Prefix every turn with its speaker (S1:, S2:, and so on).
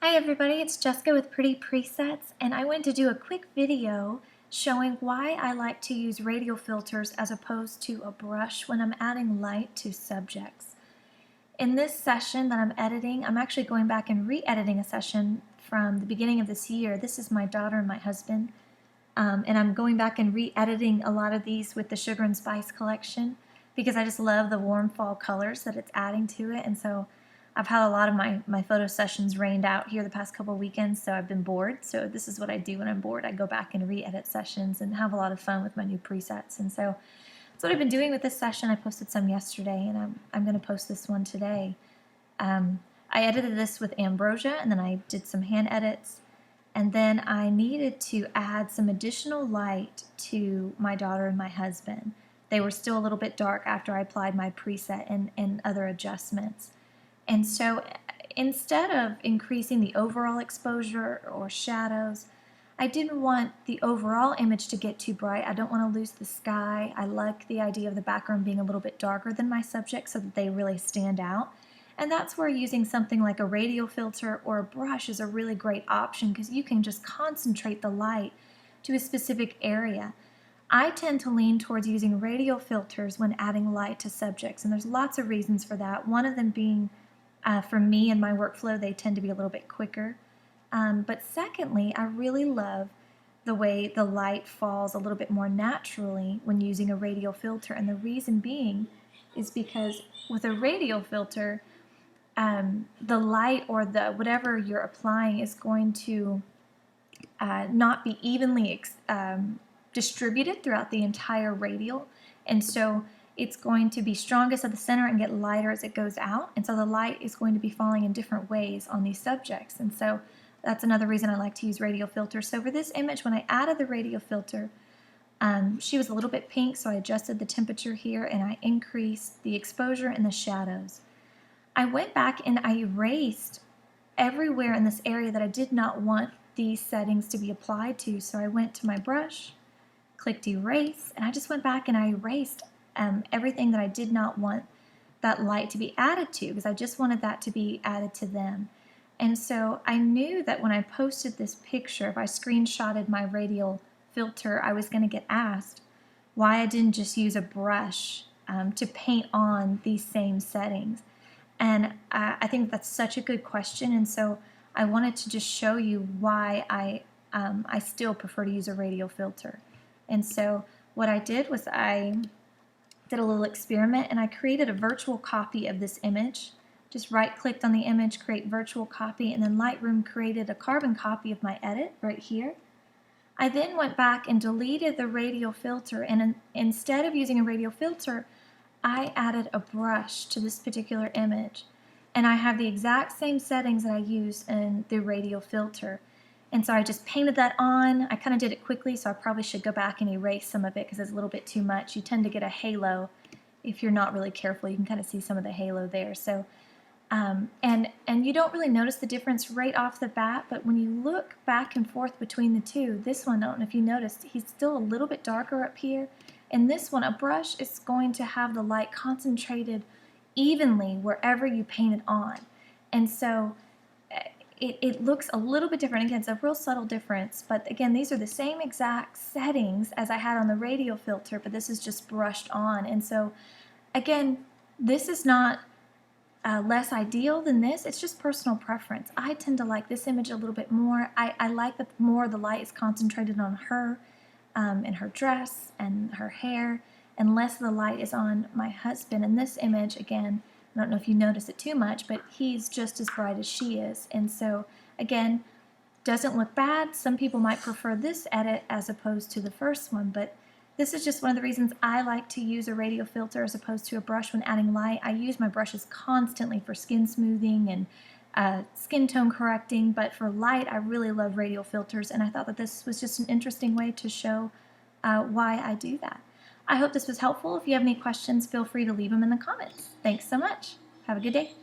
S1: Hi everybody, it's Jessica with Pretty Presets, and I went to do a quick video showing why I like to use radial filters as opposed to a brush when I'm adding light to subjects. In this session that I'm editing, I'm actually going back and re-editing a session from the beginning of this year. This is my daughter and my husband, and I'm going back and re-editing a lot of these with the Sugar and Spice collection because I just love the warm fall colors that it's adding to it. And so I've had a lot of my photo sessions rained out here the past couple of weekends, so I've been bored. So this is what I do when I'm bored. I go back and re-edit sessions and have a lot of fun with my new presets. And so that's what I've been doing with this session. I posted some yesterday, and I'm going to post this one today. I edited this with Ambrosia, and then I did some hand edits. And then I needed to add some additional light to my daughter and my husband. They were still a little bit dark after I applied my preset and other adjustments. And so instead of increasing the overall exposure or shadows, I didn't want the overall image to get too bright. I don't want to lose the sky. I like the idea of the background being a little bit darker than my subject so that they really stand out. And that's where using something like a radial filter or a brush is a really great option because you can just concentrate the light to a specific area. I tend to lean towards using radial filters when adding light to subjects, and there's lots of reasons for that. One of them being, for me and my workflow, they tend to be a little bit quicker. But secondly, I really love the way the light falls a little bit more naturally when using a radial filter, and the reason being is because with a radial filter, the light or the whatever you're applying is going to not be evenly distributed throughout the entire radial, and so it's going to be strongest at the center and get lighter as it goes out, and so the light is going to be falling in different ways on these subjects. And so that's another reason I like to use radial filters. So for this image, when I added the radial filter, she was a little bit pink, so I adjusted the temperature here and I increased the exposure and the shadows. I went back and I erased everywhere in this area that I did not want these settings to be applied to. So I went to my brush, clicked erase, and I just went back and I erased everything that I did not want that light to be added to, because I just wanted that to be added to them. And so I knew that when I posted this picture, if I screenshotted my radial filter, I was going to get asked why I didn't just use a brush to paint on these same settings. And I think that's such a good question, and so I wanted to just show you why I still prefer to use a radial filter. And so what I did was I did a little experiment, and I created a virtual copy of this image. Just right-clicked on the image, create virtual copy, and then Lightroom created a carbon copy of my edit right here. I then went back and deleted the radial filter, and instead of using a radial filter, I added a brush to this particular image, and I have the exact same settings that I use in the radial filter. And so I just painted that on. I kind of did it quickly, so I probably should go back and erase some of it because it's a little bit too much. You tend to get a halo if you're not really careful. You can kind of see some of the halo there. So, and you don't really notice the difference right off the bat, but when you look back and forth between the two, this one, I don't know if you noticed, he's still a little bit darker up here. And this one, a brush is going to have the light concentrated evenly wherever you paint it on. And so it looks a little bit different. Again, it's a real subtle difference, but again, these are the same exact settings as I had on the radial filter, but this is just brushed on. And so again, this is not less ideal than this. It's just personal preference. I tend to like this image a little bit more. I like that more of the light is concentrated on her and her dress and her hair, and less of the light is on my husband. In this image, again, I don't know if you notice it too much, but he's just as bright as she is. And so, again, doesn't look bad. Some people might prefer this edit as opposed to the first one, but this is just one of the reasons I like to use a radial filter as opposed to a brush when adding light. I use my brushes constantly for skin smoothing and skin tone correcting, but for light I really love radial filters, and I thought that this was just an interesting way to show why I do that. I hope this was helpful. If you have any questions, feel free to leave them in the comments. Thanks so much. Have a good day.